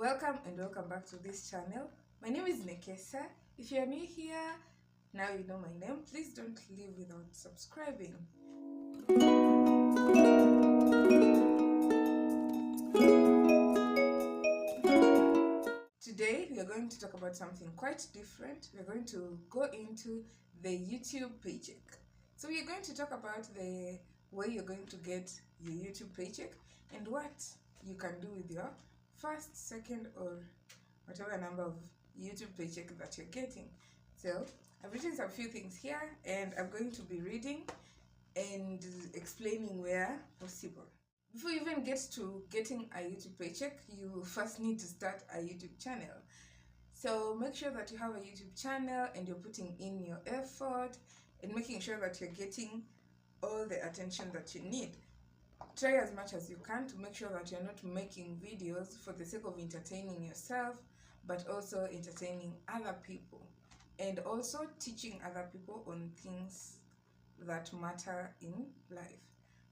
Welcome and welcome back to this channel. My name is Nekesa. If you are new here, now you know my name. Please don't leave without subscribing. Today we are going to talk about something quite different. We are going to go into the YouTube paycheck. So we are going to talk about the way you're going to get your YouTube paycheck and what you can do with your first, second, or whatever number of YouTube paycheck that you're getting. So I've written some few things here and I'm going to be reading and explaining where possible. Before you even get to getting a YouTube paycheck, you first need to start a YouTube channel. So make sure that you have a YouTube channel and you're putting in your effort and making sure that you're getting all the attention that you need. Try as much as you can to make sure that you're not making videos for the sake of entertaining yourself, but also entertaining other people and also teaching other people on things that matter in life.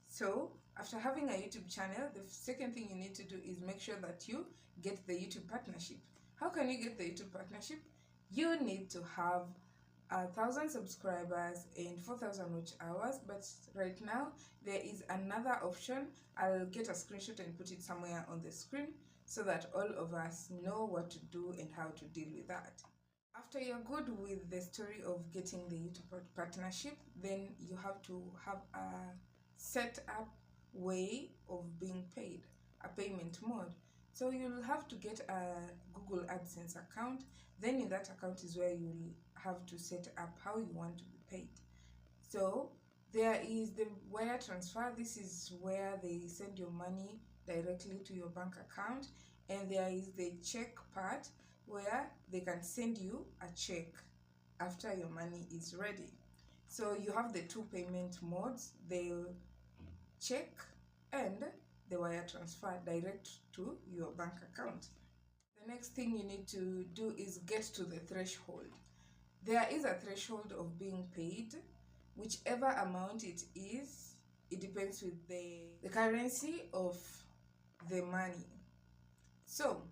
So after having a YouTube channel, the second thing you need to do is make sure that you get the YouTube partnership. How can you get the YouTube partnership? You need to have 1,000 subscribers and 4,000 watch hours, but right now there is another option. I'll get a screenshot and put it somewhere on the screen so that all of us know what to do and how to deal with that. After you're good with the story of getting the YouTube partnership, then you have to have a set up way of being paid, a payment mode. So you'll have to get a Google AdSense account. Then in that account is where you'll have to set up how you want to be paid. So there is the wire transfer. This is where they send your money directly to your bank account, and there is the check part where they can send you a check after your money is ready. So you have the two payment modes, the check and the wire transfer direct to your bank account. The next thing you need to do is get to the threshold. There is a threshold of being paid. Whichever amount it is, it depends with the currency of the money. So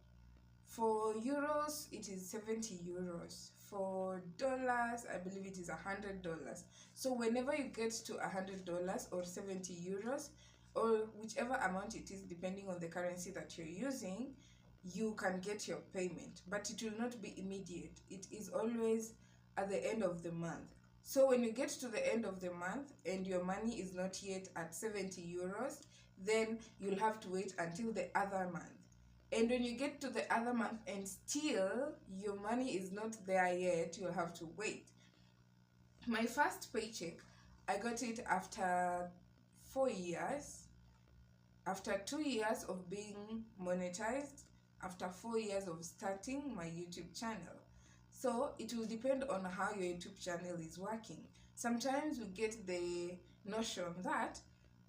for euros, it is 70 euros. For dollars, I believe it is $100. So whenever you get to $100 or 70 euros, or whichever amount it is, depending on the currency that you're using, you can get your payment, but it will not be immediate. It is always at the end of the month. So when you get to the end of the month and your money is not yet at 70 euros, then you'll have to wait until the other month. And when you get to the other month and still your money is not there yet, you'll have to wait. My first paycheck, I got it after 4 years. After 2 years of being monetized, after 4 years of starting my YouTube channel. So it will depend on how your YouTube channel is working. Sometimes we get the notion that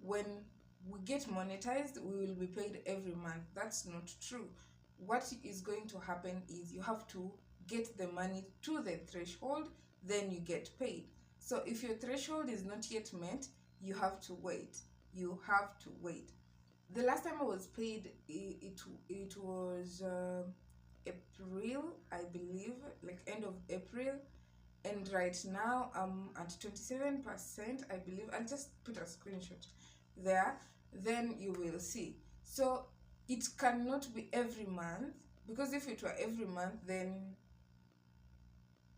when we get monetized, we will be paid every month. That's not true. What is going to happen is you have to get the money to the threshold, then you get paid. So if your threshold is not yet met, you have to wait. You have to wait. The last time I was paid, it was April, I believe, like end of April, and right now I'm at 27%, I believe. I'll just put a screenshot there, then you will see. So it cannot be every month, because if it were every month, then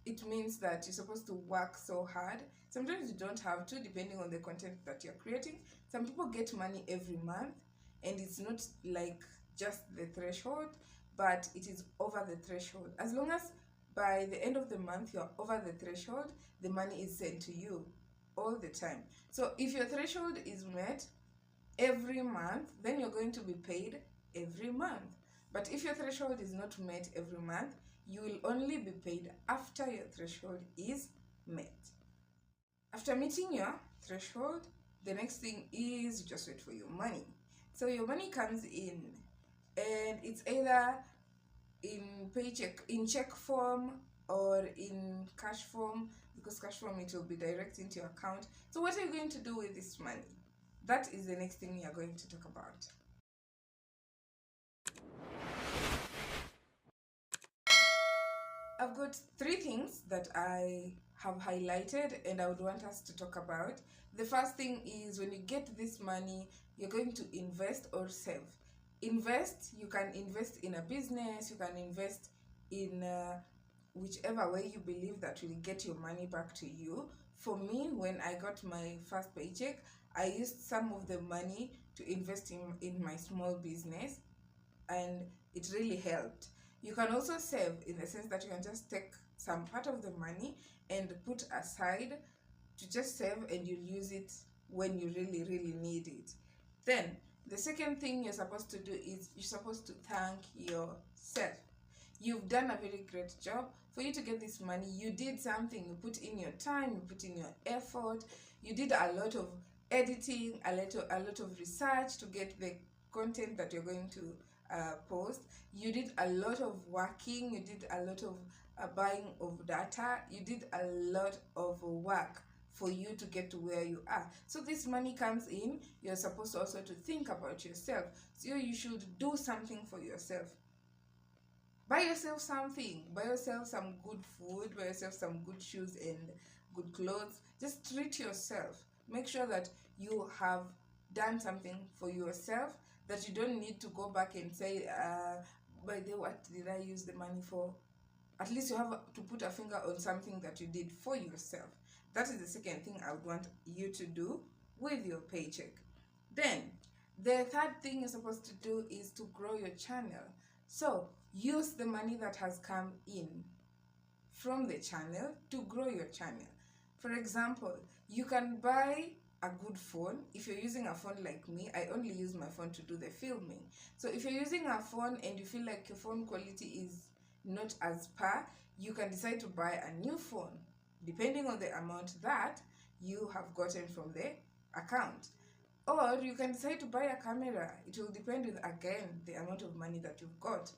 it means that you're supposed to work so hard. Sometimes you don't have to, depending on the content that you're creating. Some people get money every month, and it's not like just the threshold, but it is over the threshold. As long as by the end of the month you're over the threshold, the money is sent to you all the time. So if your threshold is met every month, then you're going to be paid every month. But if your threshold is not met every month, you will only be paid after your threshold is met. After meeting your threshold, the next thing is you just wait for your money. So your money comes in, and it's either in paycheck, in check form, or in cash form, because cash form it will be direct into your account. So what are you going to do with this money? That is the next thing we are going to talk about. I've got three things that I have highlighted and I would want us to talk about. The first thing is, when you get this money, you're going to invest or save. Invest, you can invest in a business, you can invest in whichever way you believe that will get your money back to you. For me, when I got my first paycheck, I used some of the money to invest in my small business, and it really helped. You can also save in the sense that you can just take some part of the money and put aside to just save, and you'll use it when you really, really need it. Then, the second thing you're supposed to do is you're supposed to thank yourself. You've done a very great job. For you to get this money, you did something. You put in your time, you put in your effort, you did a lot of editing, a lot of research to get the content that you're going to post. You did a lot of working, you did a lot of buying of data, you did a lot of work for you to get to where you are. So this money comes in, you're supposed also to think about yourself. So you should do something for yourself. Buy yourself something. Buy yourself some good food, buy yourself some good shoes and good clothes. Just treat yourself. Make sure that you have done something for yourself, that you don't need to go back and say, by the way, what did I use the money for? At least you have to put a finger on something that you did for yourself. That is the second thing I would want you to do with your paycheck. Then, the third thing you're supposed to do is to grow your channel. So, use the money that has come in from the channel to grow your channel. For example, you can buy a good phone. If you're using a phone like me, I only use my phone to do the filming. So if you're using a phone and you feel like your phone quality is not as per, you can decide to buy a new phone depending on the amount that you have gotten from the account. Or you can decide to buy a camera. It will depend on, again, the amount of money that you've got.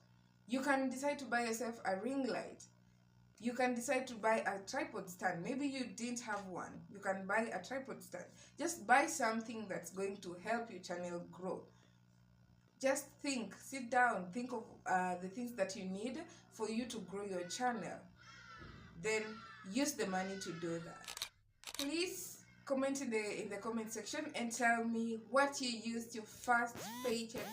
You can decide to buy yourself a ring light. You can decide to buy a tripod stand. Maybe you didn't have one. You can buy a tripod stand. Just buy something that's going to help your channel grow. Just think, sit down, think of the things that you need for you to grow your channel. Then use the money to do that. Please comment in the comment section and tell me what you used your first paycheck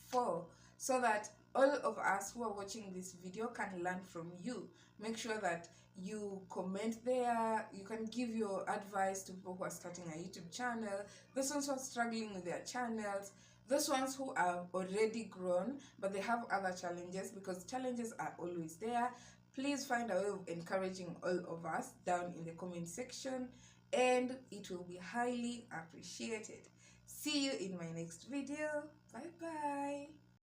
for, so that all of us who are watching this video can learn from you. Make sure that you comment there. You can give your advice to people who are starting a YouTube channel, those ones who are struggling with their channels, those ones who are already grown but they have other challenges, because challenges are always there. Please find a way of encouraging all of us down in the comment section, and it will be highly appreciated. See you in my next video. Bye bye.